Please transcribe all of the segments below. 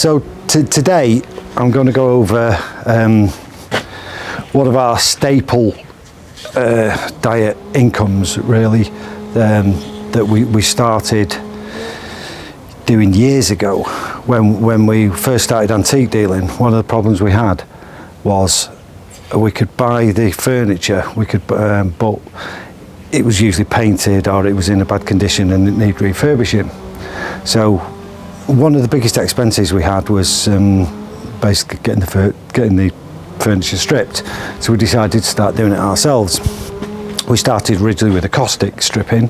So today I'm going to go over one of our staple diet incomes, really, that we started doing years ago when we first started antique dealing. One of the problems we had was we could buy the furniture, but it was usually painted or it was in a bad condition and it needed refurbishing. So one of the biggest expenses we had was basically getting the furniture stripped. So we decided to start doing it ourselves. We started originally with a caustic stripping,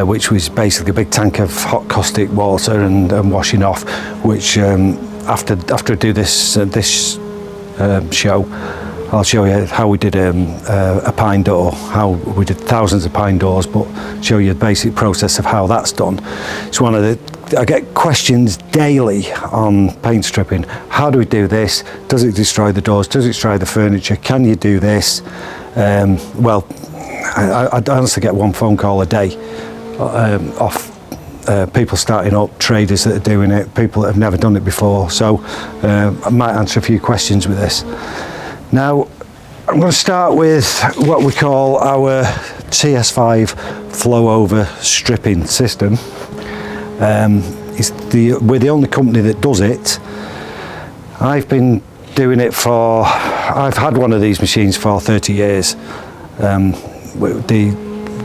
which was basically a big tank of hot caustic water and washing off, which after I do this show, I'll show you how we did a pine door, how we did thousands of pine doors, but show you the basic process of how that's done. It's one of the, I get questions daily on paint stripping. How do we do this? Does it destroy the doors? Does it destroy the furniture? Can you do this? Well, I honestly get one phone call a day off people starting up, traders that are doing it, people that have never done it before. So I might answer a few questions with this. Now, I'm going to start with what we call our TS5 flow over stripping system. We're the only company that does it. I've been doing it I've had one of these machines for 30 years.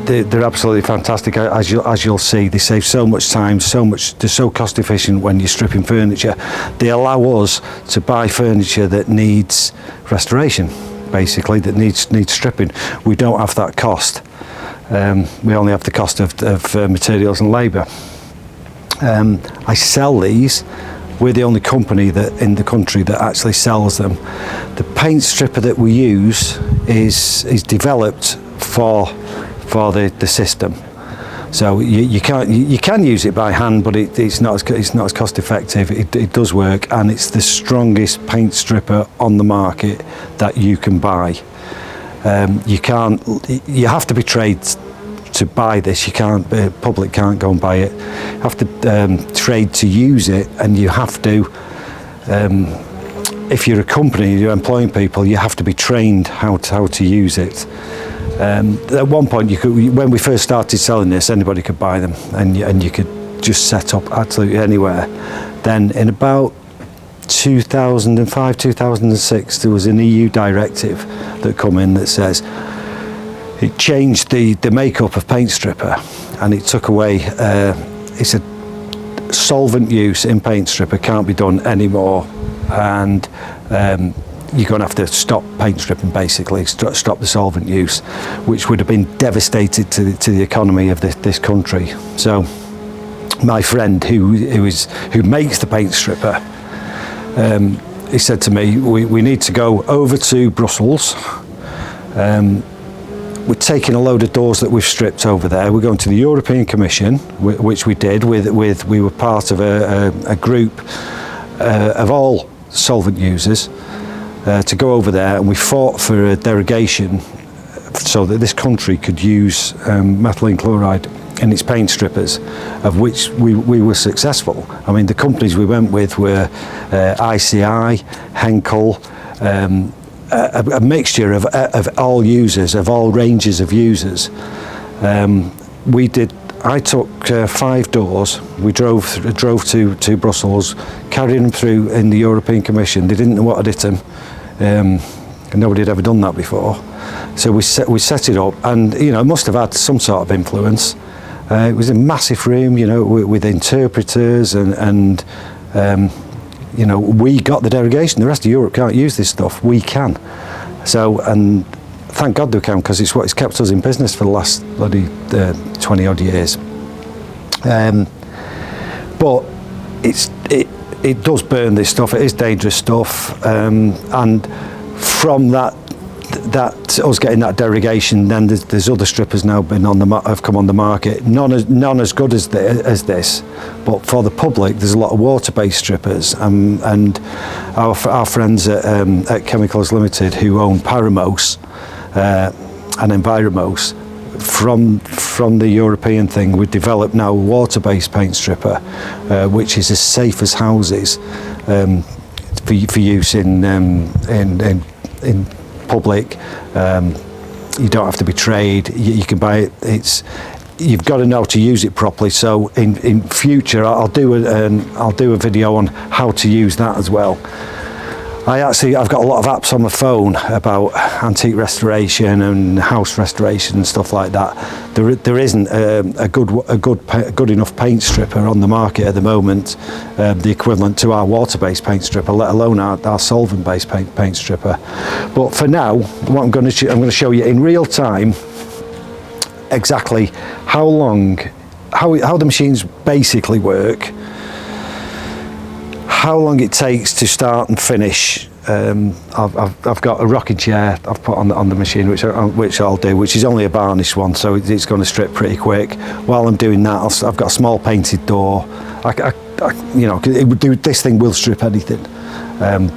They're absolutely fantastic, as you'll see. They save so much time, they're so cost efficient when you're stripping furniture. They allow us to buy furniture that needs restoration, basically, that needs stripping. We don't have that cost. We only have the cost of materials and labour. I sell these. We're the only company in the country that actually sells them. The paint stripper that we use is developed for the system. So you can use it by hand, but it's not as cost effective. It does work, and it's the strongest paint stripper on the market that you can buy. You have to be trained to buy this. Public can't go and buy it. You have to trade to use it, and you have to, if you're a company, you're employing people, you have to be trained how to use it. At one point, when we first started selling this, anybody could buy them, and you could just set up absolutely anywhere. Then in about 2005, 2006, there was an EU directive that come in that says it changed the makeup of paint stripper, and it took away. It said solvent use in paint stripper can't be done anymore, and you're going to have to stop paint stripping, basically, stop the solvent use, which would have been devastating to the economy of this country. So my friend who makes the paint stripper, he said to me, we need to go over to Brussels. We're taking a load of doors that we've stripped over there. We're going to the European Commission, which we did we were part of a group of all solvent users, to go over there, and we fought for a derogation so that this country could use methylene chloride in its paint strippers, of which we were successful. I mean, the companies we went with were ICI, Henkel, a mixture of all users, of all ranges of users. I took 5 doors. We drove to Brussels, carried them through in the European Commission. They didn't know what had hit them. Nobody had ever done that before. So we set it up, and it must have had some sort of influence. It was a massive room, with interpreters, and we got the derogation. The rest of Europe can't use this stuff. We can. So, and thank God they can, because it's kept us in business for the last bloody 20 odd years. But it does burn, this stuff. It is dangerous stuff, and from that us getting that derogation, then there's other strippers now have come on the market. None as good as this, but for the public, there's a lot of water-based strippers, and our friends at Chemicals Limited, who own Paramos and Enviromos, from from the European thing, we've developed now a water-based paint stripper, which is as safe as houses, for use in public. You don't have to be trained. You can buy it. You've got to know to use it properly. So in future, I'll do a video on how to use that as well. I've got a lot of apps on my phone about antique restoration and house restoration and stuff like that. There isn't a good enough paint stripper on the market at the moment, the equivalent to our water-based paint stripper, let alone our solvent-based paint stripper. But for now, what I'm going to show you in real time exactly how the machines basically work, how long it takes to start and finish. I've got a rocking chair I've put on the machine, which I'll do, which is only a varnished one, so it's going to strip pretty quick. While I'm doing that, I've got a small painted door. This thing will strip anything, and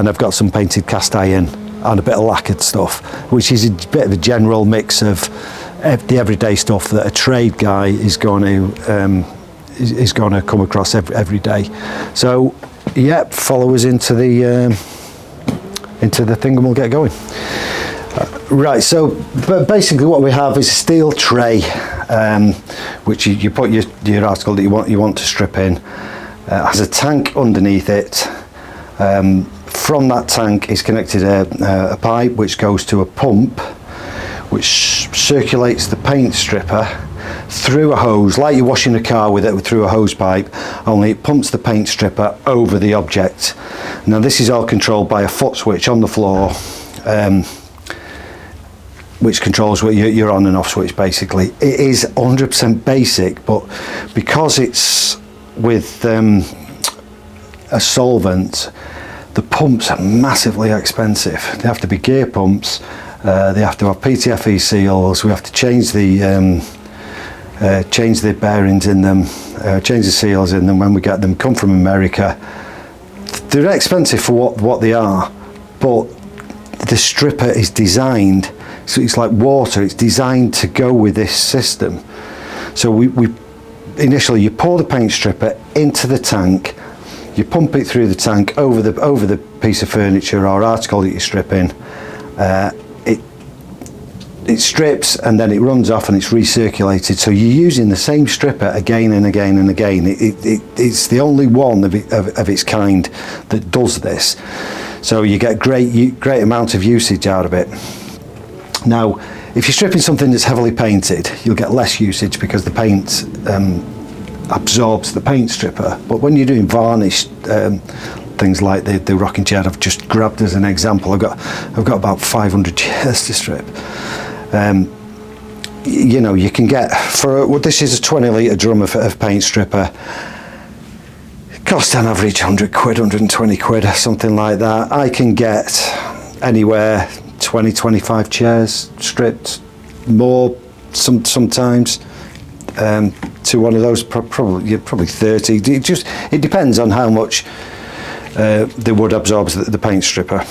I've got some painted cast iron and a bit of lacquered stuff, which is a bit of a general mix of the everyday stuff that a trade guy is going to come across every day. So yeah, follow us into the thing and we'll get going. Right, so basically what we have is a steel tray, which you put your article that you want to strip in. Has a tank underneath it. From that tank is connected a pipe which goes to a pump which circulates the paint stripper through a hose, like you're washing a car with it through a hose pipe, only it pumps the paint stripper over the object. Now this is all controlled by a foot switch on the floor, which controls your on and off switch basically. It is 100% basic, but because it's with a solvent, the pumps are massively expensive. They have to be gear pumps, they have to have PTFE seals, we have to change the bearings in them, change the seals in them when we get them, come from America. They're expensive for what they are, but the stripper is designed, so it's like water, it's designed to go with this system. So we initially you pour the paint stripper into the tank, you pump it through the tank over the piece of furniture or article that you're stripping. It strips and then it runs off and it's recirculated. So you're using the same stripper again and again and again. It's the only one of its kind that does this. So you get great amount of usage out of it. Now, if you're stripping something that's heavily painted, you'll get less usage because the paint absorbs the paint stripper. But when you're doing varnished things like the rocking chair I've just grabbed as an example, I've got about 500 chairs to strip. You can get this is a 20 litre drum of paint stripper. It costs on average 100 quid, 120 quid, something like that. I can get anywhere 20-25 chairs stripped, more sometimes, to one of those, probably 30. It depends on how much the wood absorbs the paint stripper.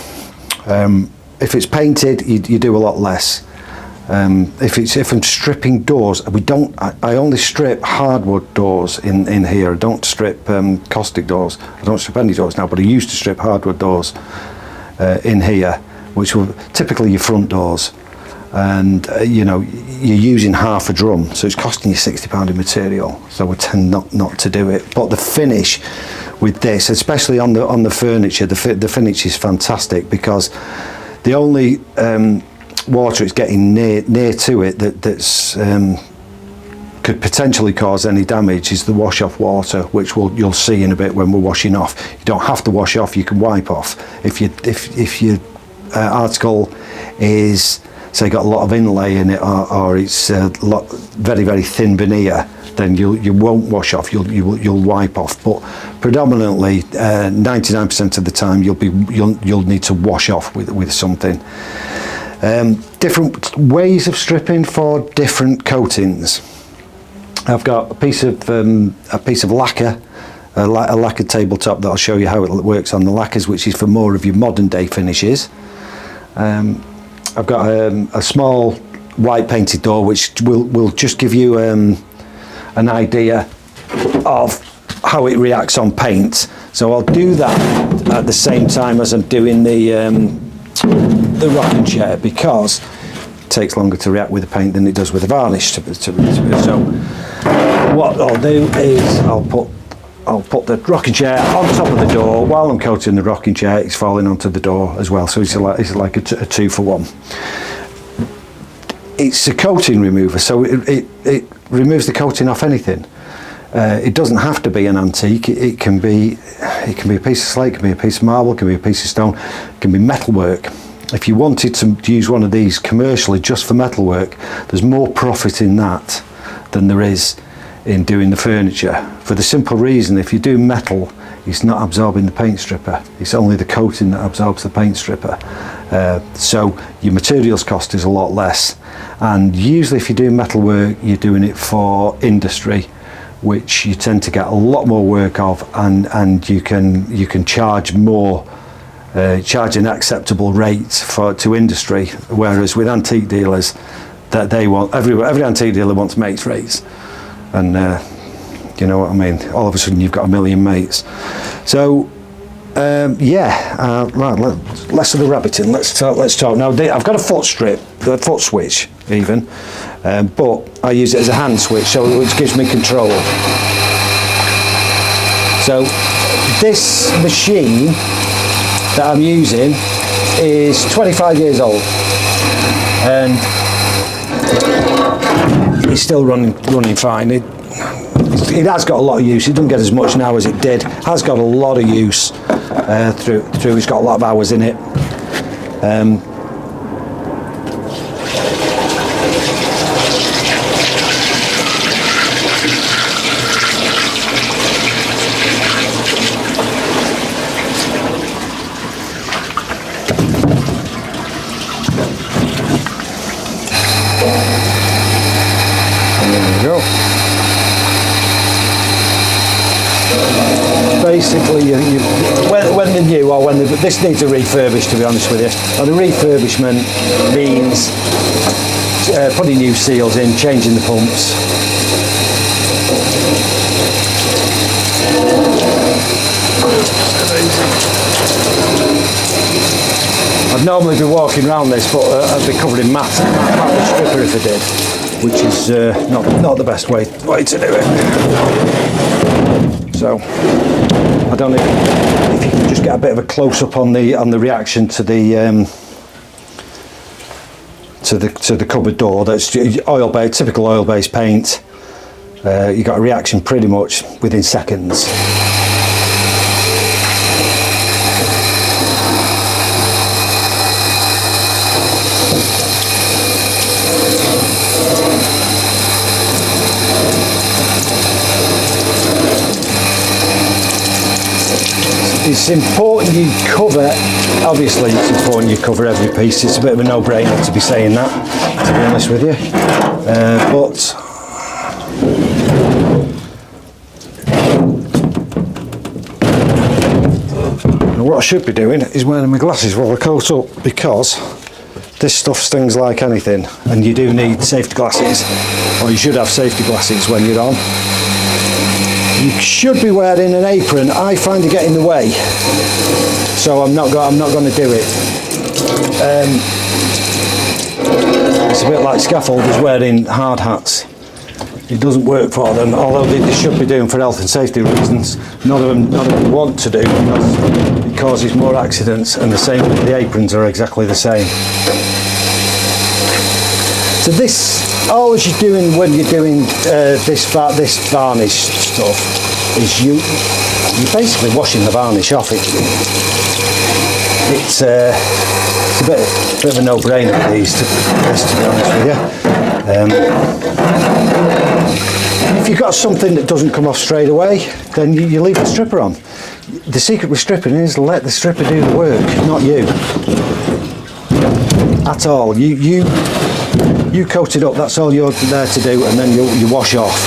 If it's painted, you do a lot less. If I'm stripping doors, I only strip hardwood doors in here. I don't strip caustic doors. I don't strip any doors now, but I used to strip hardwood doors in here, which were typically your front doors. And you're using half a drum, so it's costing you £60 in material. So we tend not to do it. But the finish with this, especially on the furniture, the finish is fantastic because the only water it's getting near to it that's could potentially cause any damage is the wash off water, which you'll see in a bit when we're washing off. You don't have to wash off, you can wipe off. If your article is, say, got a lot of inlay in it, or it's very, very thin veneer, then you won't wash off, you'll wipe off. But predominantly 99% of the time you'll need to wash off with something. Different ways of stripping for different coatings. I've got a piece of lacquer, a lacquered tabletop that I'll show you how it works on the lacquers, which is for more of your modern day finishes. I've got a small white painted door, which will just give you an idea of how it reacts on paint. So I'll do that at the same time as I'm doing the rocking chair, because it takes longer to react with the paint than it does with the varnish. So what I'll do is I'll put the rocking chair on top of the door. While I'm coating the rocking chair, it's falling onto the door as well, so it's like a 2-for-1. It's a coating remover, so it removes the coating off anything. It doesn't have to be an antique. It can be a piece of slate, it can be a piece of marble, it can be a piece of stone, it can be metalwork. If you wanted to use one of these commercially just for metalwork, there's more profit in that than there is in doing the furniture, for the simple reason, if you do metal, it's not absorbing the paint stripper, it's only the coating that absorbs the paint stripper. So your materials cost is a lot less, and usually if you do metal work, you're doing it for industry, which you tend to get a lot more work of, and you can charge more, charge an acceptable rate to industry, whereas with antique dealers, that they want every antique dealer wants mates rates, and you know what I mean, all of a sudden you've got a million mates. So right, less of the rabbiting, let's talk now. I've got a foot strip, a foot switch even, but I use it as a hand switch, so which gives me control. So this machine that I'm using is 25 years old, and it's still running fine. It has got a lot of use. It doesn't get as much now as it did. Has got a lot of use through. It's got a lot of hours in it. Basically, when they're new, or when this needs a refurbish, to be honest with you. And the refurbishment means putting new seals in, changing the pumps. I'd normally be walking around this, but I'd be covered in mat the stripper if I did, which is not the best way to do it. So I don't know if you can just get a bit of a close up on the reaction to the cupboard door. That's typical oil-based paint. You got a reaction pretty much within seconds. It's important you cover, obviously it's important you cover every piece. It's a bit of a no-brainer to be saying that, to be honest with you. But what I should be doing is wearing my glasses while I coat up, because this stuff stings like anything, and you do need safety glasses, or you should have safety glasses when you're on. You should be wearing an apron. I find it get in the way, so I'm not going to do it. It's a bit like scaffolders wearing hard hats. It doesn't work for them, although they should be doing for health and safety reasons. None of them want to do, because it causes more accidents, and the same with the aprons are exactly the same. So this, all you're doing when you're doing this varnish stuff is you're basically washing the varnish off. It's a bit of a no-brainer with these, to be honest with you. If you've got something that doesn't come off straight away, then you leave the stripper on. The secret with stripping is let the stripper do the work, not you. At all. You coat it up, that's all you're there to do, and then you wash off.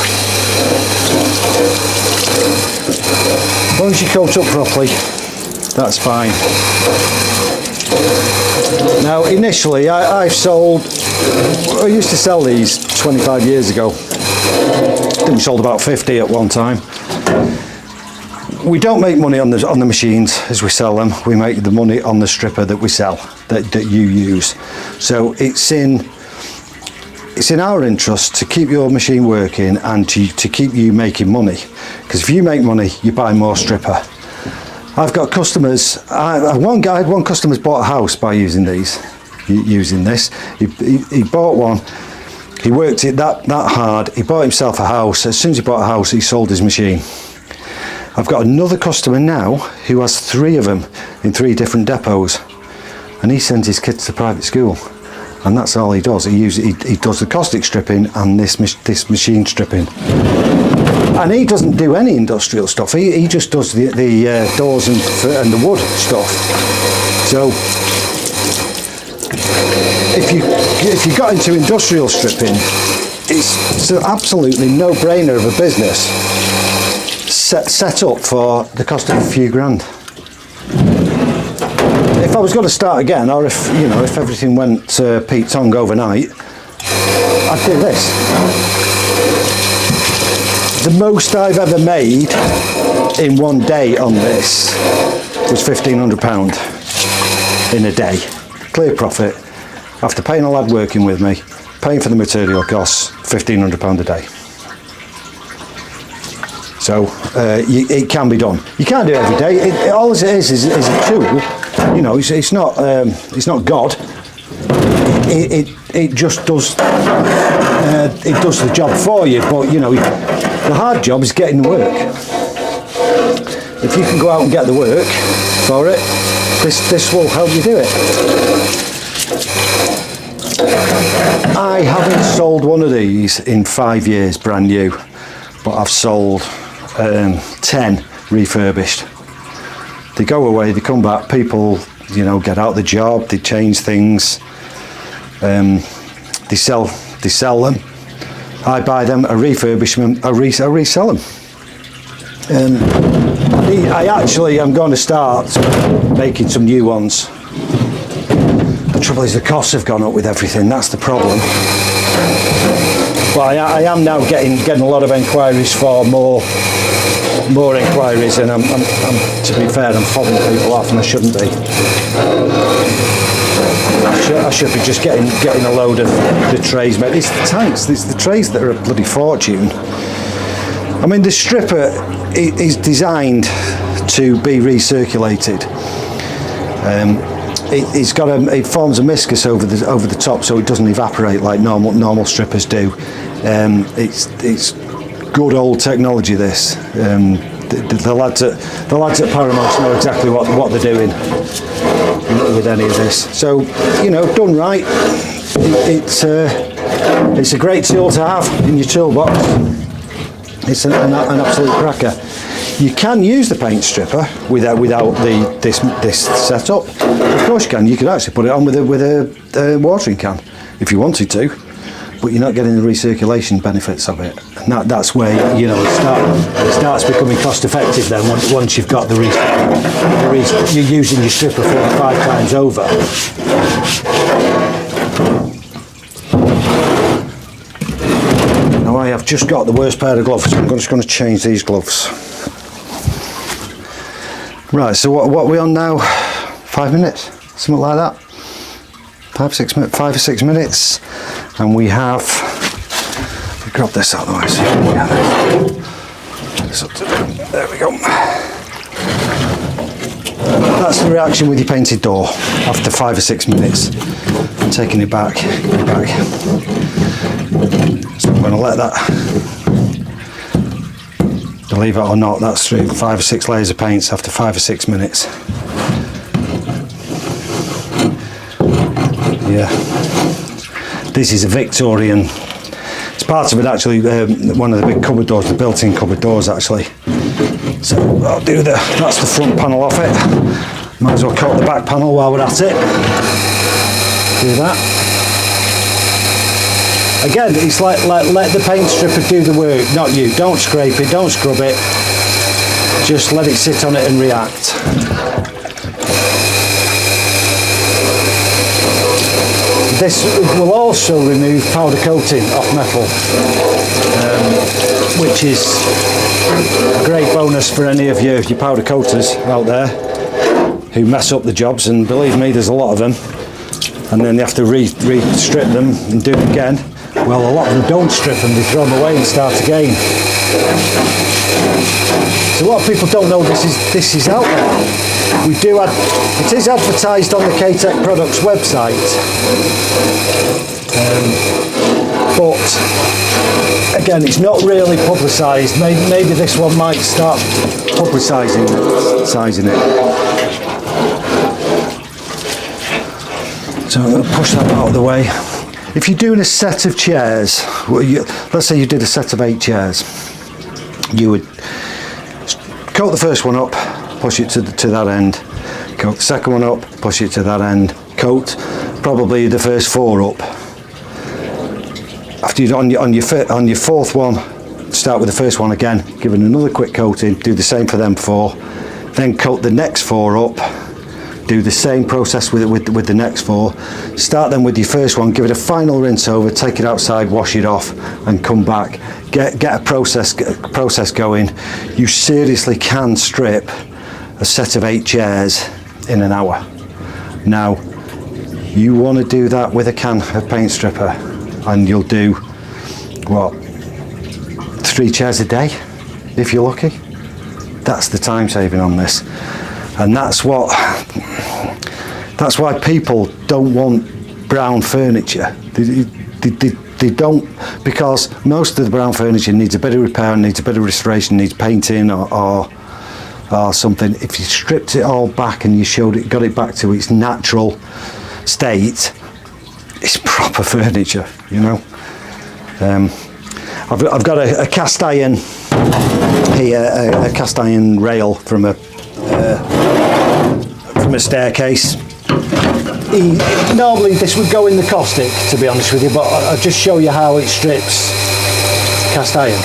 As long as you coat up properly, that's fine. Now initially I've sold I used to sell these 25 years ago. I think we sold about 50 at one time. We don't make money on the machines as we sell them. We make the money on the stripper that we sell, that you use. So it's in our interest to keep your machine working and to keep you making money. Because if you make money, you buy more stripper. I've got customers. I had one customer's bought a house by using these. Using this, he bought one. He worked it that hard. He bought himself a house. As soon as he bought a house, he sold his machine. I've got another customer now who has 3 of them in 3 different depots, and he sends his kids to private school, and that's all he does. He does the caustic stripping and this machine stripping, and he doesn't do any industrial stuff. He just does the doors and the wood stuff. So if you got into industrial stripping, it's an absolutely no-brainer of a business set up for the cost of a few grand. If I was going to start again, or if everything went Pete Tong overnight, I'd do this. The most I've ever made in one day on this was £1,500 in a day. Clear profit. After paying a lad working with me, paying for the material costs, £1,500 a day. So it can be done. You can't do it every day. All it is a tool. You know, it's not God. It just does. It does the job for you. But you know, the hard job is getting the work. If you can go out and get the work for it, this will help you do it. I haven't sold one of these in 5 years, brand new, but I've sold 10 refurbished. They go away, they come back, people, you know, get out the job, they change things, they sell them. I buy them, I refurbish them, I resell them. I'm going to start making some new ones. The trouble is the costs have gone up with everything, that's the problem. But I am now getting a lot of enquiries for more enquiries, and I'm to be fair, I'm fobbing people off, and I shouldn't be. I should be just getting a load of the trays made. It's the tanks, it's the trays that are a bloody fortune. I mean, the stripper is designed to be recirculated. It forms a meniscus over the top, so it doesn't evaporate like normal strippers do. It's good old technology. This the lads at Paramount know exactly what they're doing with any of this. So you know, done right, it's a great tool to have in your toolbox. It's an absolute cracker. You can use the paint stripper without this setup. Of course you can. You could actually put it on with a watering can if you wanted to, but you're not getting the recirculation benefits of it. And that's where, you know, it starts becoming cost effective then once you've got you're using your stripper 4 or 5 times over. Now I have just got the worst pair of gloves, so I'm just going to change these gloves. Right, so what are we on now? 5 minutes, something like that. 5 or 6 minutes, and we have. Grab this out of the way. So there we go. That's the reaction with your painted door after 5 or 6 minutes. Taking it back, So I'm going to let that. Believe it or not, that's through 5 or 6 layers of paints after 5 or 6 minutes. Yeah, this is a Victorian. It's part of it actually. One of the big cupboard doors, the built-in cupboard doors actually. So I'll do that's the front panel off it. Might as well coat the back panel while we're at it. Do that. Again, it's like let the paint stripper do the work, not you. Don't scrape it, don't scrub it. Just let it sit on it and react. This will also remove powder coating off metal, which is a great bonus for any of your powder coaters out there who mess up the jobs, and believe me, there's a lot of them, and then they have to re-strip them and do it again. Well, a lot of them don't strip them, they throw them away and start again. So a lot of people don't know this is out there. It is advertised on the K-Tech Products website, but again, it's not really publicised. Maybe this one might start publicising it. So I'm going to push that out of the way. If you're doing a set of chairs, let's say you did a set of 8 chairs, you would coat the first one up, push it to that end, coat the second one up, push it to that end, coat probably the first 4 up. After you're on your fourth one, start with the first one again, give it another quick coating, do the same for them 4, then coat the next 4 up, do the same process with the next 4, start them with your first one, give it a final rinse over, take it outside, wash it off and come back, get a process going. You seriously can strip a set of 8 chairs in an hour. Now you want to do that with a can of paint stripper and you'll do what, 3 chairs a day if you're lucky. That's the time saving on this, and that's why people don't want brown furniture. They don't, because most of the brown furniture needs a bit of repair, needs a bit of restoration, needs painting or something. If you stripped it all back and you got it back to its natural state, it's proper furniture, you know. I've got a cast iron here, a cast iron rail from a staircase. Normally this would go in the caustic, to be honest with you, but I'll just show you how it strips cast iron.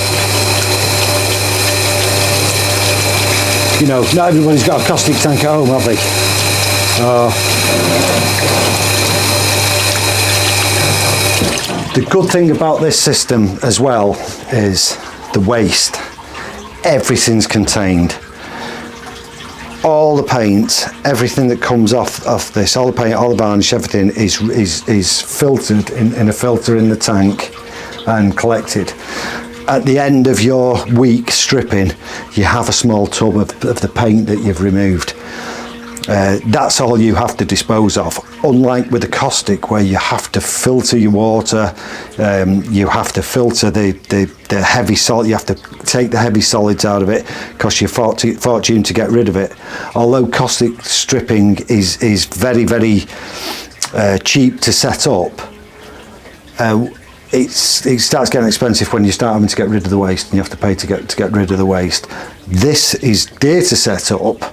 You know, not everybody's got a caustic tank at home, have they? The good thing about this system as well is the waste. Everything's contained. All the paint, everything that comes off this, all the paint, all the varnish, everything is filtered in a filter in the tank and collected. At the end of your week stripping, you have a small tub of the paint that you've removed. That's all you have to dispose of, unlike with the caustic where you have to filter your water, you have to filter the heavy salt, you have to take the heavy solids out of it, cost you a fortune to get rid of it. Although caustic stripping is very, very cheap to set up, it starts getting expensive when you start having to get rid of the waste, and you have to pay to get rid of the waste. This is dear to set up,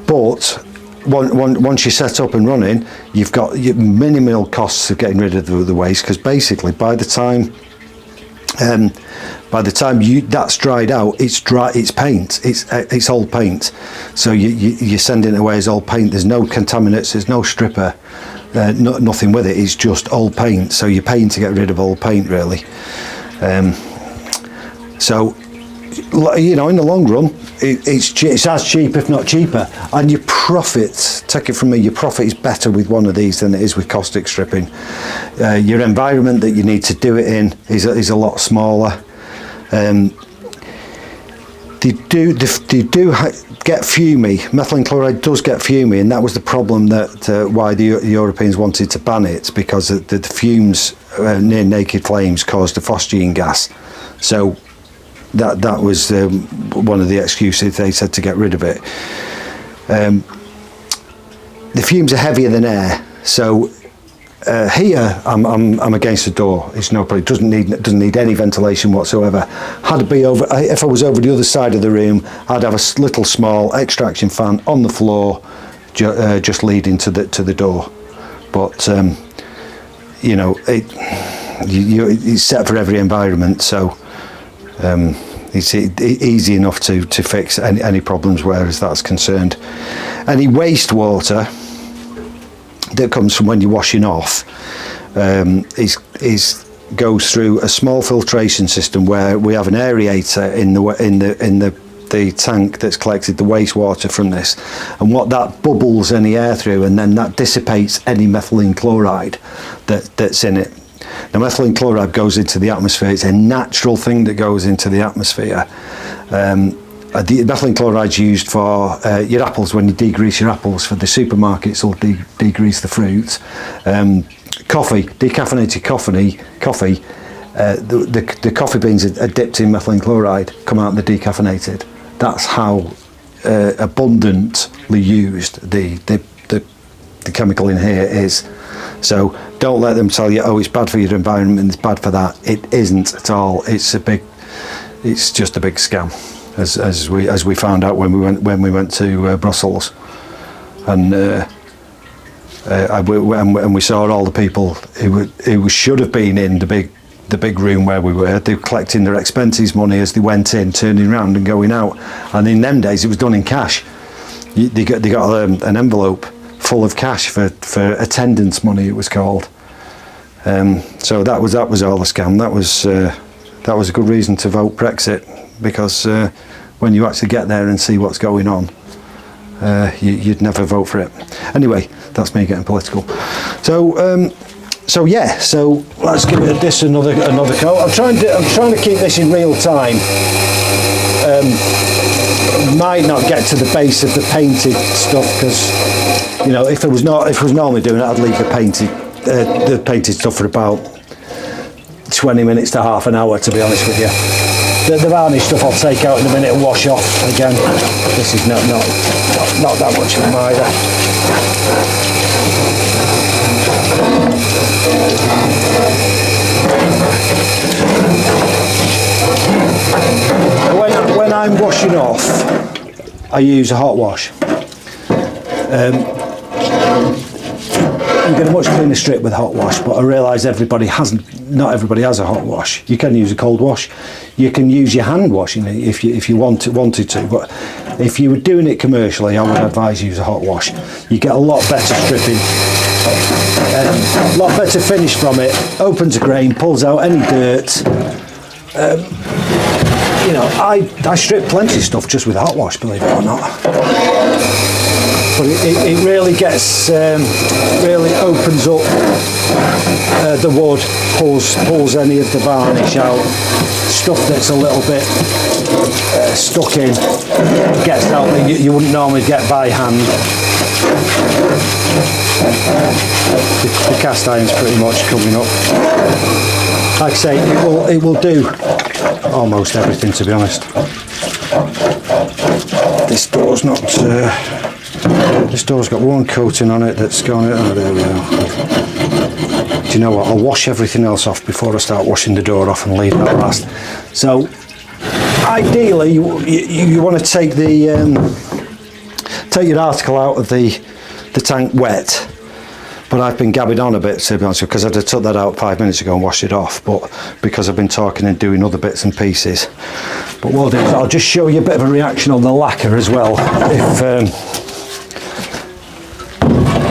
but once you're set up and running, you've got your minimal costs of getting rid of the waste, because basically by the time that's dried out, it's paint, it's old paint, so you're sending it away as old paint. There's no contaminants, there's no stripper, nothing with it. It's just old paint, so you're paying to get rid of old paint, really. So, you know, in the long run, it's as cheap, if not cheaper, and your profit, take it from me, your profit is better with one of these than it is with caustic stripping. Your environment that you need to do it in is a lot smaller. They do get fumy. Methylene chloride does get fumy, and that was the problem that why the Europeans wanted to ban it, because the fumes near naked flames caused a phosgene gas. So that was one of the excuses they said to get rid of it. The fumes are heavier than air, so here I'm against the door. It's no problem. It doesn't need any ventilation whatsoever. If I was over the other side of the room, I'd have a little small extraction fan on the floor, just leading to the door. But you know, it's set for every environment, so it's easy enough to fix any problems where as that's concerned. Any wastewater that comes from when you're washing off, is goes through a small filtration system where we have an aerator in the tank that's collected the wastewater from this, and what that bubbles any air through, and then that dissipates any methylene chloride that's in it. Now, methylene chloride goes into the atmosphere. It's a natural thing that goes into the atmosphere. The methylene chloride's used for your apples, when you degrease your apples for the supermarkets, or degrease the fruit. Coffee, decaffeinated coffee, the coffee beans are dipped in methylene chloride, come out and they're decaffeinated. That's how abundantly used the chemical in here is. So don't let them tell you, oh, it's bad for your environment, it's bad for that. It isn't at all. It's just a big scam, as we found out when we went to Brussels, and we saw all the people who should have been in the big room where we were. They were collecting their expenses money as they went in, turning around and going out. And in them days, it was done in cash. They got an envelope full of cash for attendance money, it was called. So that was all a scam. That was a good reason to vote Brexit, because when you actually get there and see what's going on, you'd never vote for it. Anyway, that's me getting political. So yeah, so let's give this another go. I'm trying to keep this in real time. Might not get to the base of the painted stuff, because you know, if I was normally doing it, I'd leave the painted stuff for about 20 minutes to half an hour, to be honest with you. The varnish stuff I'll take out in a minute and wash off again. This is not that much of a either. When I'm washing off, I use a hot wash. You get a much cleaner strip with a hot wash, but I realise not everybody has a hot wash. You can use a cold wash. You can use your hand washing it if you wanted to, but if you were doing it commercially, I would advise you use a hot wash. You get a lot better stripping, a lot better finish from it. Opens a grain, pulls out any dirt. You know, I strip plenty of stuff just with a hot wash, believe it or not. But it really gets, really opens up the wood, pulls any of the varnish out. Stuff that's a little bit stuck in gets out that you wouldn't normally get by hand. The cast iron's pretty much coming up. Like I say, it will do almost everything, to be honest. This door's not. This door's got one coating on it that's gone. Oh, there we are. Do you know what? I'll wash everything else off before I start washing the door off and leave that last. So, ideally, you want to take take your article out of the tank wet. But I've been gabbing on a bit, to be honest, because I took that out 5 minutes ago and washed it off. But because I've been talking and doing other bits and pieces. But what I'll do is I'll just show you a bit of a reaction on the lacquer as well.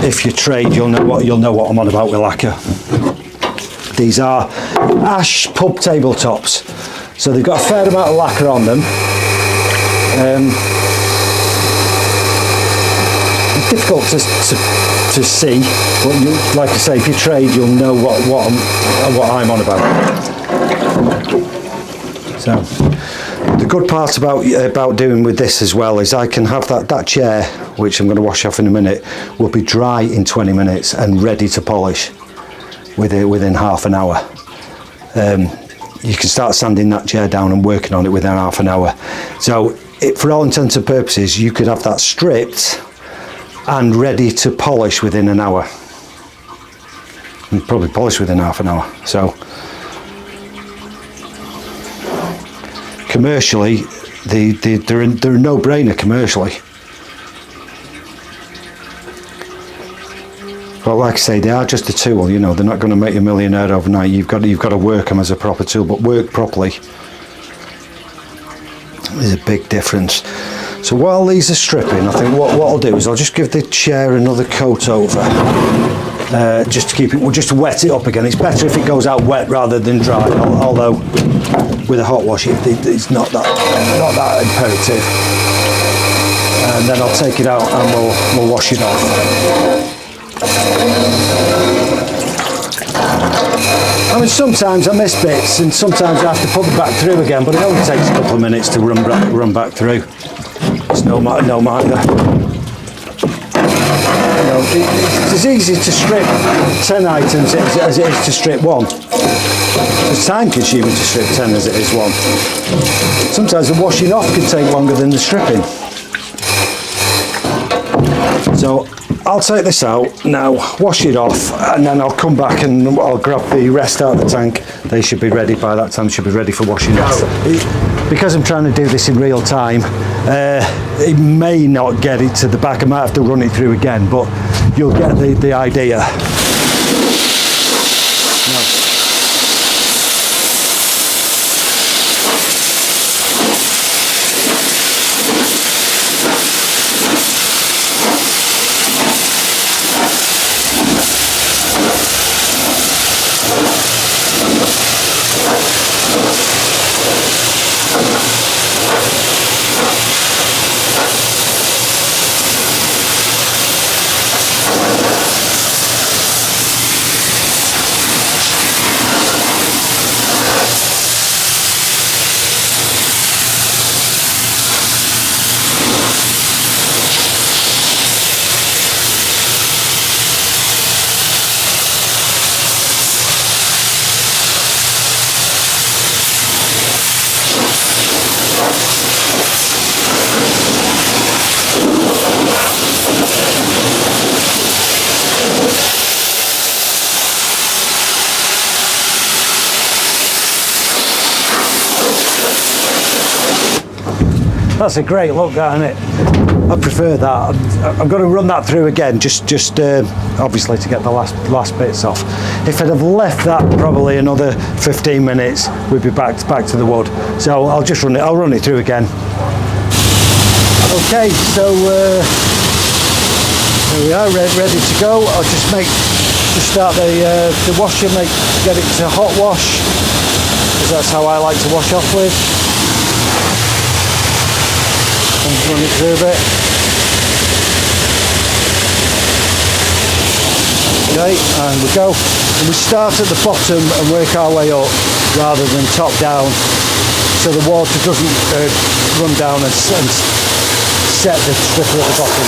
If you trade, you'll know what I'm on about with lacquer. These are ash pub tabletops, so they've got a fair amount of lacquer on them. Difficult to see, but like I say, if you trade, you'll know what I'm on about. So the good part about doing with this as well is I can have that chair, which I'm going to wash off in a minute, will be dry in 20 minutes and ready to polish within half an hour. You can start sanding that chair down and working on it within half an hour. So for all intents and purposes, you could have that stripped and ready to polish within an hour. And probably polish within half an hour. So commercially, they're a no-brainer commercially. But like I say, they are just a tool. You know, they're not going to make you a millionaire overnight. You've got to work them as a proper tool, but work properly is a big difference. So while these are stripping, I think what I'll do is I'll just give the chair another coat over, just to keep it, just to wet it up again. It's better if it goes out wet rather than dry, although with a hot wash it's not that imperative. And then I'll take it out and we'll wash it off. I mean, sometimes I miss bits and sometimes I have to put them back through again, but it only takes a couple of minutes to run back through. It's no matter. It's as easy to strip 10 items as it is to strip one. It's time consuming to strip 10 as it is one. Sometimes the washing off can take longer than the stripping. So I'll take this out now, wash it off, and then I'll come back and I'll grab the rest out of the tank. They should be ready by that time, should be ready for washing off. Because I'm trying to do this in real time, it may not get it to the back. I might have to run it through again, but you'll get the idea. No. That's a great look, isn't it? I prefer that. I'm going to run that through again, just obviously to get the last bits off. If I'd have left that probably another 15 minutes, we'd be back to the wood. So I'll just run it. I'll run it through again. Okay, so there we are, ready to go. I'll just start the washer, get it to hot wash, because that's how I like to wash off with. And run it through a bit. Okay, and we go. And we start at the bottom and work our way up rather than top down, so the water doesn't run down and set the stripper at the bottom.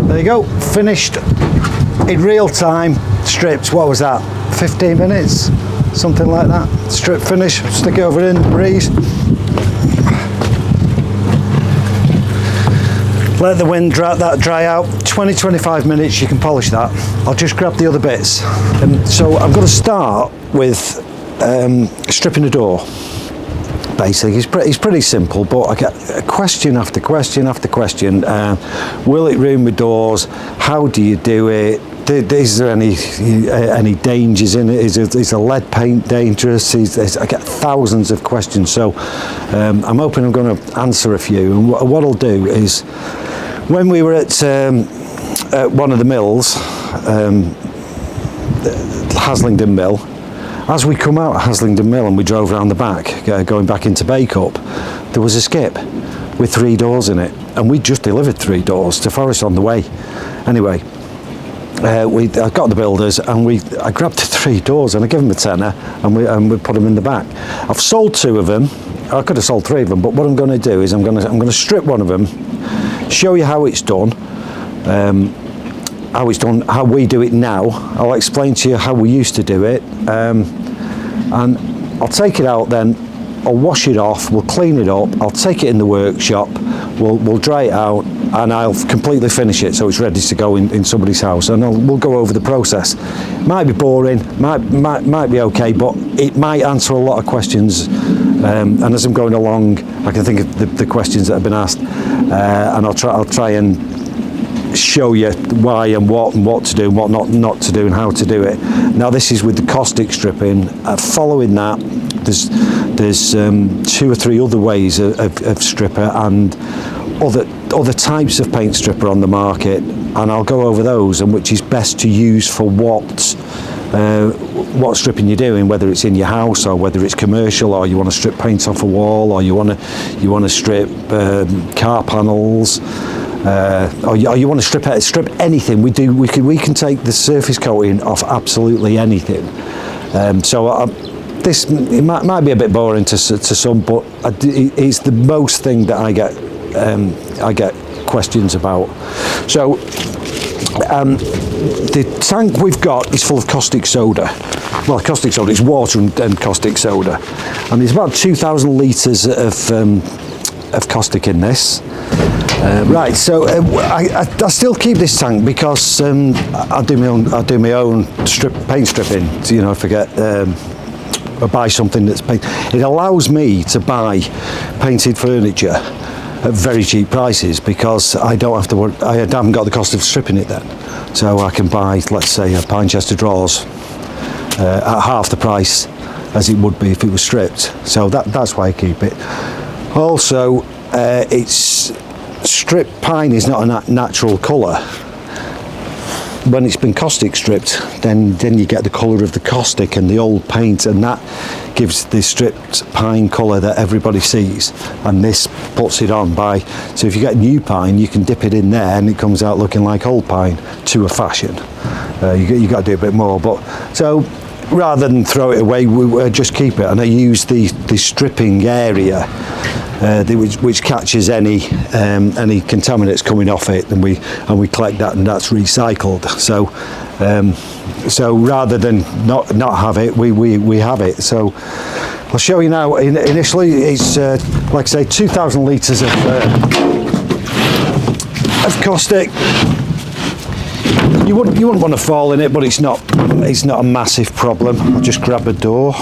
There you go, finished in real time, stripped. What was that, 15 minutes? Something like that. Strip finish, stick it over in, breeze. Let the wind dry out. 20-25 minutes, you can polish that. I'll just grab the other bits. So I'm going to start with stripping the door. Basically, it's pretty simple, but I get question after question after question. Will it ruin my doors? How do you do it? Is there any dangers in it? Is the lead paint dangerous? I get thousands of questions, so I'm hoping I'm going to answer a few. And what I'll do is, when we were at one of the mills, Haslingden Mill, as we come out of Haslingden Mill and we drove around the back, going back into Bacup, there was a skip with 3 doors in it, and we just delivered 3 doors to Forest on the way. Anyway, I got the builders and I grabbed the 3 doors and I gave them a tenner and we put them in the back. I've sold 2 of them. I could have sold 3 of them, but what I'm going to do is I'm going to strip one of them, show you how it's done. How we do it now. I'll explain to you how we used to do it, and I'll take it out then, I'll wash it off, we'll clean it up, I'll take it in the workshop, we'll dry it out, and I'll completely finish it so it's ready to go in somebody's house, and we'll go over the process. Might be boring, might be okay, but it might answer a lot of questions, and as I'm going along I can think of the questions that have been asked, and I'll try and show you why and what to do, what not to do, and how to do it. Now this is with the caustic stripping. Following that, there's 2 or 3 other ways of stripper and other types of paint stripper on the market, and I'll go over those and which is best to use for what stripping you're doing, whether it's in your house or whether it's commercial, or you want to strip paint off a wall, or you want to strip car panels. Or you want to strip anything. We can take the surface coating off absolutely anything. This might be a bit boring to some, but it's the most thing that I get questions about. So the tank we've got is full of caustic soda. Well, caustic soda is water and caustic soda, and there's about 2,000 litres of caustic in this. Right, so I still keep this tank because I do my own paint stripping. If I get buy something that's paint, it allows me to buy painted furniture at very cheap prices because I don't have to worry. I haven't got the cost of stripping it then, so I can buy, let's say, a pine chest of drawers at half the price as it would be if it was stripped. So that's why I keep it. Also, it's stripped pine is not a natural colour. When it's been caustic stripped, then you get the colour of the caustic and the old paint, and that gives the stripped pine colour that everybody sees, and this puts it on so if you get new pine, you can dip it in there and it comes out looking like old pine to a fashion. You got to do a bit more, but so rather than throw it away, we just keep it, and I use the stripping area which catches any contaminants coming off it, and we collect that, and that's recycled. So rather than not have it, we have it. So I'll show you now. Initially, it's like I say, 2,000 litres of caustic. You wouldn't want to fall in it, but it's not a massive problem. I'll just grab a door.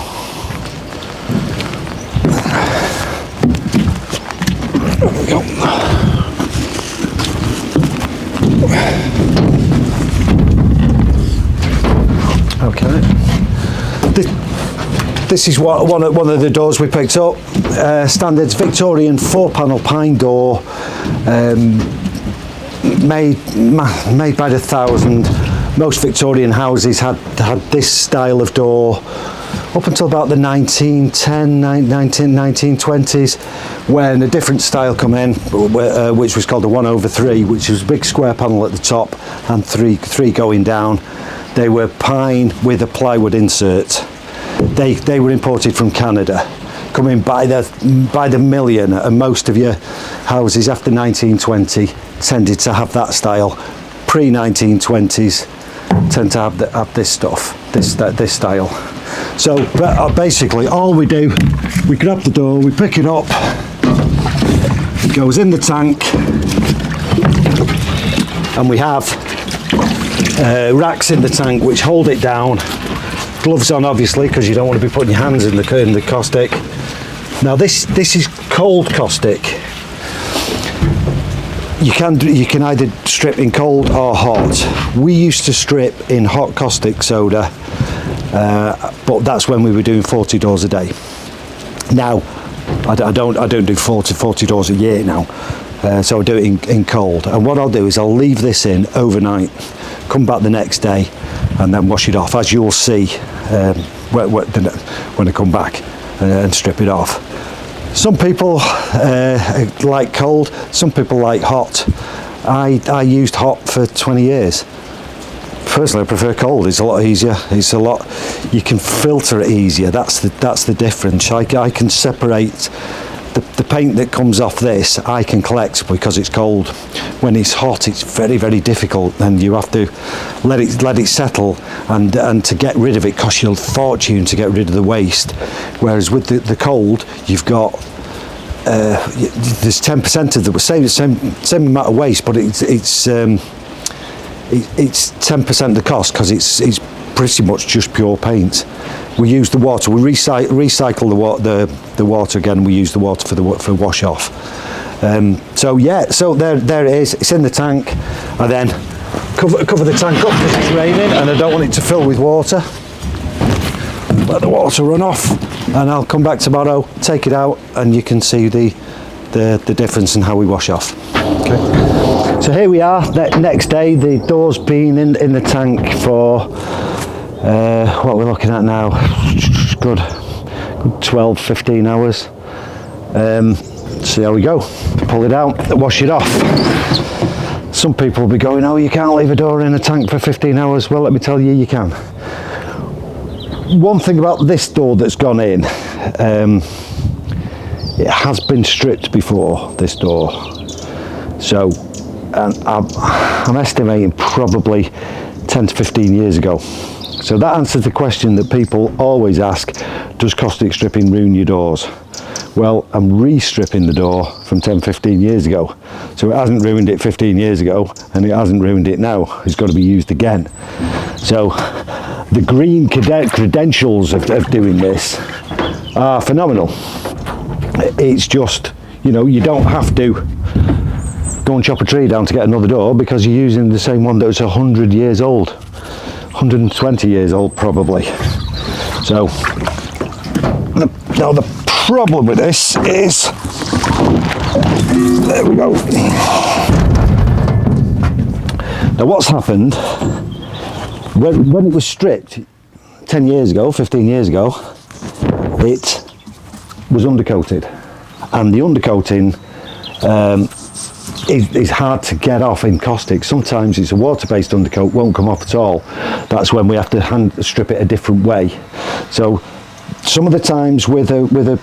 There we go. Okay. This is one of the doors we picked up. Standards Victorian 4-panel pine door, made by the 1,000. Most Victorian houses had this style of door up until about the 1920s, when a different style come in, which was called a 1/3, which was a big square panel at the top and three going down. They were pine with a plywood insert. They were imported from Canada, coming by the million, and most of your houses after 1920 tended to have that style. Pre-1920s tend to have this stuff, this style. So basically all we do, we grab the door, we pick it up, it goes in the tank, and we have racks in the tank which hold it down. Gloves on, obviously, because you don't want to be putting your hands in the caustic. Now this is cold caustic. You can either strip in cold or hot. We used to strip in hot caustic soda, but that's when we were doing 40 doors a day. Now I don't do 40 doors a year now, so I do it in cold. And what I'll do is I'll leave this in overnight, come back the next day, and then wash it off, as you'll see when I come back and strip it off. Some people like cold, some people like hot. I used hot for 20 years. Personally, I prefer cold. It's a lot easier. It's a lot, you can filter it easier. That's the difference. I can separate the paint that comes off this. I can collect because it's cold. When it's hot, it's very, very difficult, and you have to let it settle, and to get rid of it costs you a fortune to get rid of the waste. Whereas with the cold, you've got there's 10% of the same amount of waste, but it's 10% the cost, because it's pretty much just pure paint. We use the water, we recycle the water again. We use the water for wash off. So yeah, so there it is. It's in the tank. I then cover the tank up because it's raining and I don't want it to fill with water. Let the water run off, and I'll come back tomorrow, take it out, and you can see the difference in how we wash off. Okay. So here we are. The next day, the door's been in the tank for what we're looking at now, good 12-15 hours. See how we go. Pull it out, wash it off. Some people will be going, oh, you can't leave a door in a tank for 15 hours. Well, let me tell you, you can. One thing about this door that's gone in, it has been stripped before, this door. So, and I'm estimating probably 10 to 15 years ago. So that answers the question that people always ask, does caustic stripping ruin your doors? Well, I'm re-stripping the door from 10-15 years ago. So it hasn't ruined it 15 years ago, and it hasn't ruined it now. It's got to be used again. So the green credentials of doing this are phenomenal. It's just, you know, you don't have to go and chop a tree down to get another door, because you're using the same one that was 100 years old. 120 years old probably. So now the problem with this is, there we go. Now what's happened, when it was stripped 10 years ago, 15 years ago, it was undercoated, and the undercoating is hard to get off in caustic. Sometimes it's a water-based undercoat, won't come off at all. That's when we have to hand strip it a different way. So some of the times with a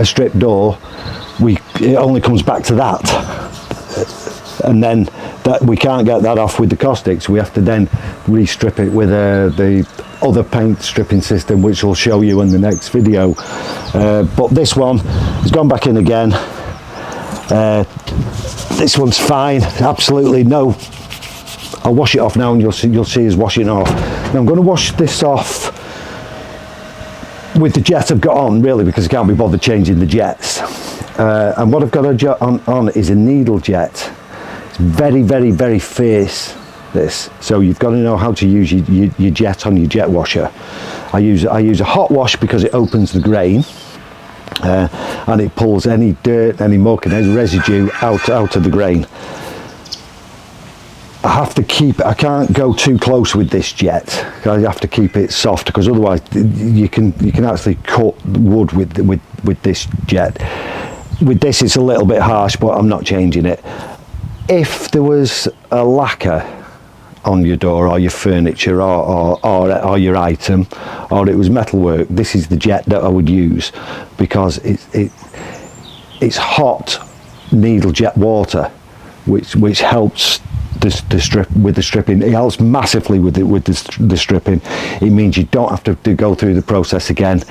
stripped door, it only comes back to that, and then that we can't get that off with the caustic, so we have to then re-strip it with the other paint stripping system, which we'll show you in the next video. But this one has gone back in again. This one's fine, absolutely no. I'll wash it off now, and you'll see us washing it off. Now I'm going to wash this off with the jet I've got on, really, because I can't be bothered changing the jets. And what I've got on is a needle jet. It's very, very, very fierce, this. So you've got to know how to use your jet on your jet washer. I use a hot wash because it opens the grain. And it pulls any dirt, any muck and any residue out of the grain. I have to keep it, I can't go too close with this jet. I have to keep it soft, because otherwise you can actually cut wood with this jet. With this it's a little bit harsh, but I'm not changing it. If there was a lacquer on your door or your furniture or your item, or it was metalwork, this is the jet that I would use, because it's hot needle jet water, which helps the strip with the stripping. It helps massively with the stripping. It means you don't have to go through the process again,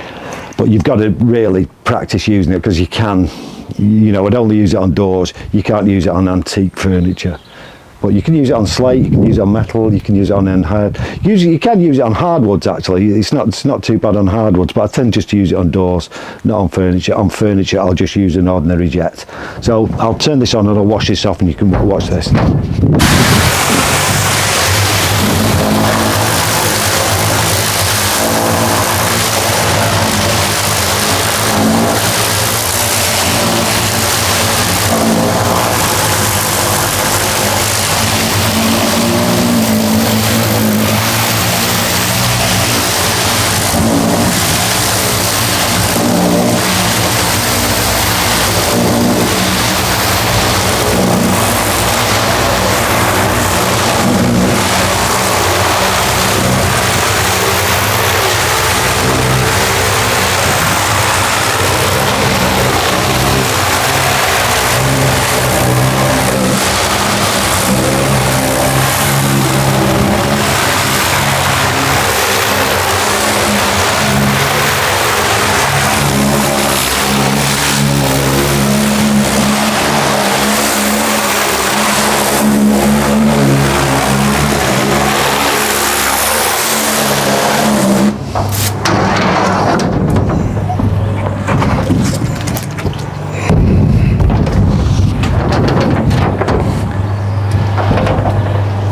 but you've got to really practice using it, because you can, you know, I'd only use it on doors. You can't use it on antique furniture, but you can use it on slate, you can use it on metal, you can use it on hard. Usually you can use it on hardwoods actually. It's not too bad on hardwoods, but I tend just to use it on doors, not on furniture. On furniture I'll just use an ordinary jet. So I'll turn this on and I'll wash this off, and you can watch this.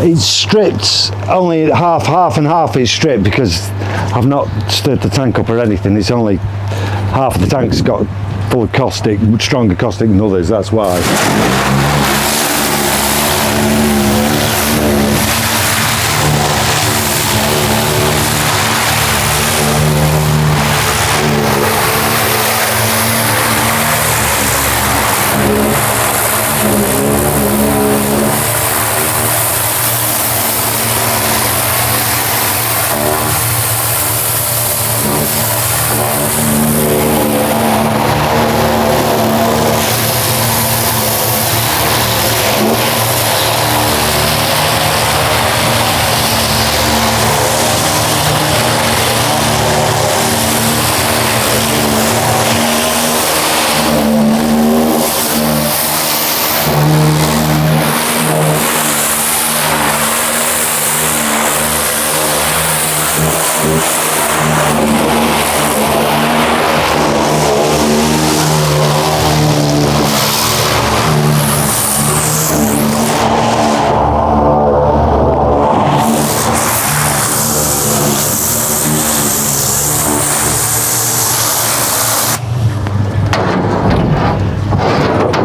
It's stripped, only half and half is stripped, because I've not stirred the tank up or anything. It's only half of the tank's got full of caustic, stronger caustic than others, that's why.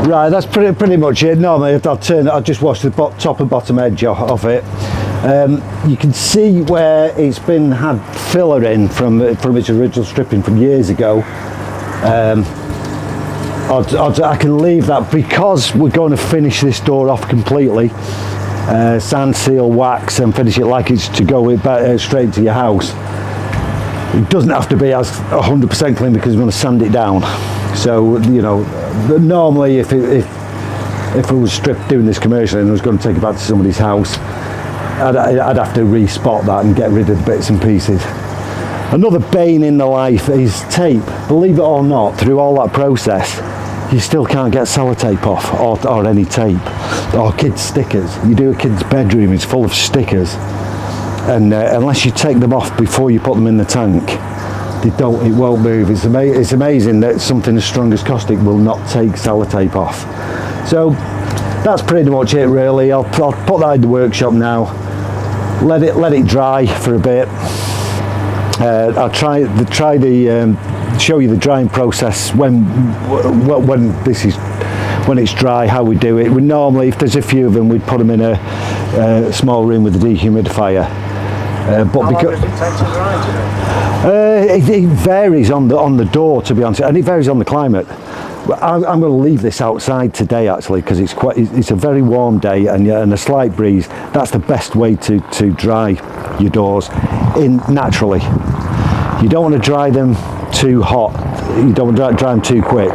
Right, that's pretty much it. Normally I'll just wash the top and bottom edge off it. You can see where it's been had filler in from its original stripping from years ago. I can leave that because we're going to finish this door off completely, sand seal, wax, and finish it like it's to go straight to your house. It doesn't have to be as 100% clean because we're going to sand it down. So, you know, normally if it was stripped doing this commercially and I was going to take it back to somebody's house, I'd have to re-spot that and get rid of the bits and pieces. Another bane in the life is tape. Believe it or not, through all that process, you still can't get sellotape off, or any tape, or kids' stickers. You do a kid's bedroom, it's full of stickers, and unless you take them off before you put them in the tank, it won't move. It's amazing that something as strong as caustic will not take sellotape off. So that's pretty much it really. I'll put that in the workshop now, let it dry for a bit. I'll show you the drying process when it's dry, how we do it. We normally, if there's a few of them, we'd put them in a small room with a dehumidifier. But because does it take to dry, it varies on the door, to be honest, and it varies on the climate. I'm going to leave this outside today actually, because it's a very warm day and a slight breeze. That's the best way to dry your doors naturally. You don't want to dry them too hot. You don't want to dry them too quick.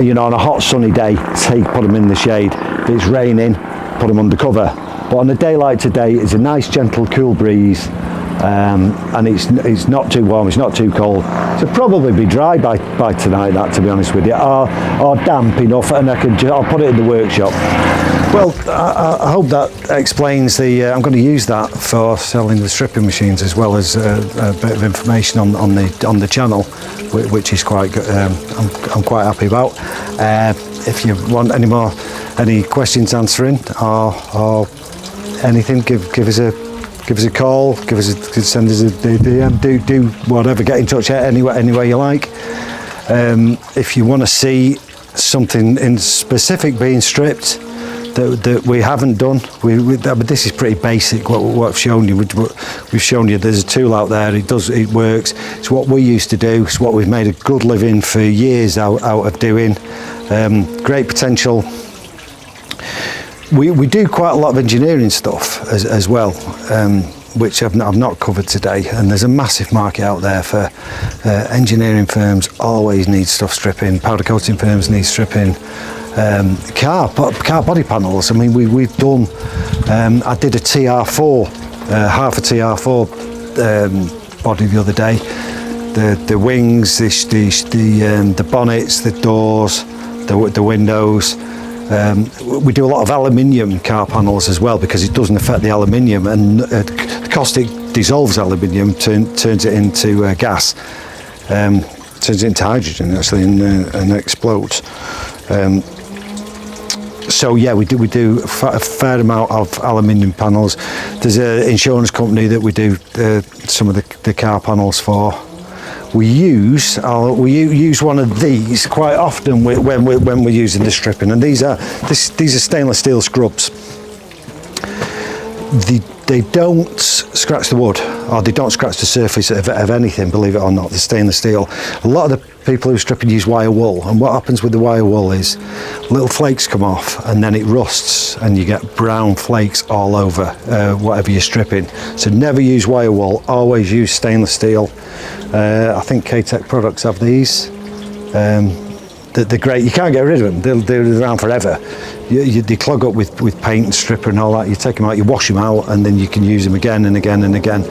You know, on a hot sunny day, put them in the shade. If it's raining, put them under cover. But on a day like today, it's a nice gentle cool breeze. And it's not too warm, it's not too cold. So probably be dry by tonight, that, to be honest with you, or damp enough, and I'll put it in the workshop. Well, I hope that explains I'm going to use that for selling the stripping machines, as well as a bit of information on the channel, which is quite good. I'm quite happy about. If you want any questions answering or anything, give us a call, send us a DM, do whatever, get in touch any way you like. If you want to see something in specific being stripped that we haven't done, this is pretty basic what I've shown you. We've shown you there's a tool out there, it works, it's what we used to do, it's what we've made a good living for years out of doing. Great potential. We do quite a lot of engineering stuff as well, which I've not covered today, and there's a massive market out there for engineering firms. Always need stuff stripping, powder coating firms need stripping, car body panels. I mean, we've done, I did a TR4, half a TR4 body the other day, the wings, the bonnets, the doors, the windows. We do a lot of aluminium car panels as well, because it doesn't affect the aluminium, and Coustic dissolves aluminium, turns it into gas, turns it into hydrogen actually, and explodes. So yeah, we do a fair amount of aluminium panels. There's an insurance company that we do some of the car panels for. We use one of these quite often when we're using the stripping, and these are stainless steel scrubs. They don't scratch the wood, or they don't scratch the surface of anything, believe it or not. The stainless steel. A lot of the people who strip use wire wool, and what happens with the wire wool is little flakes come off, and then it rusts, and you get brown flakes all over whatever you're stripping. So never use wire wool. Always use stainless steel. I think K-Tech products have these. They're great. You can't get rid of them. They're around forever. They clog up with paint and stripper and all that. You take them out, you wash them out, and then you can use them again and again and again.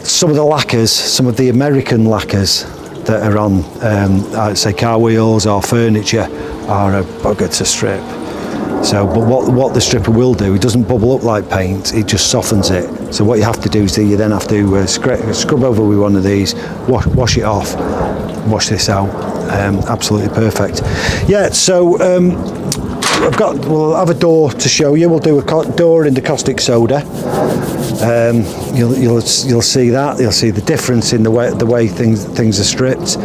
Some of the lacquers, some of the American lacquers that are on, I'd say, car wheels or furniture, are a bugger to strip. So, but what the stripper will do, it doesn't bubble up like paint, it just softens it. So what you have to do is you then have to scrub over with one of these, wash it off, wash this out. Absolutely perfect. Yeah, so we'll have a door to show you. We'll do a door in the caustic soda. You'll see that. You'll see the difference in the way things are stripped.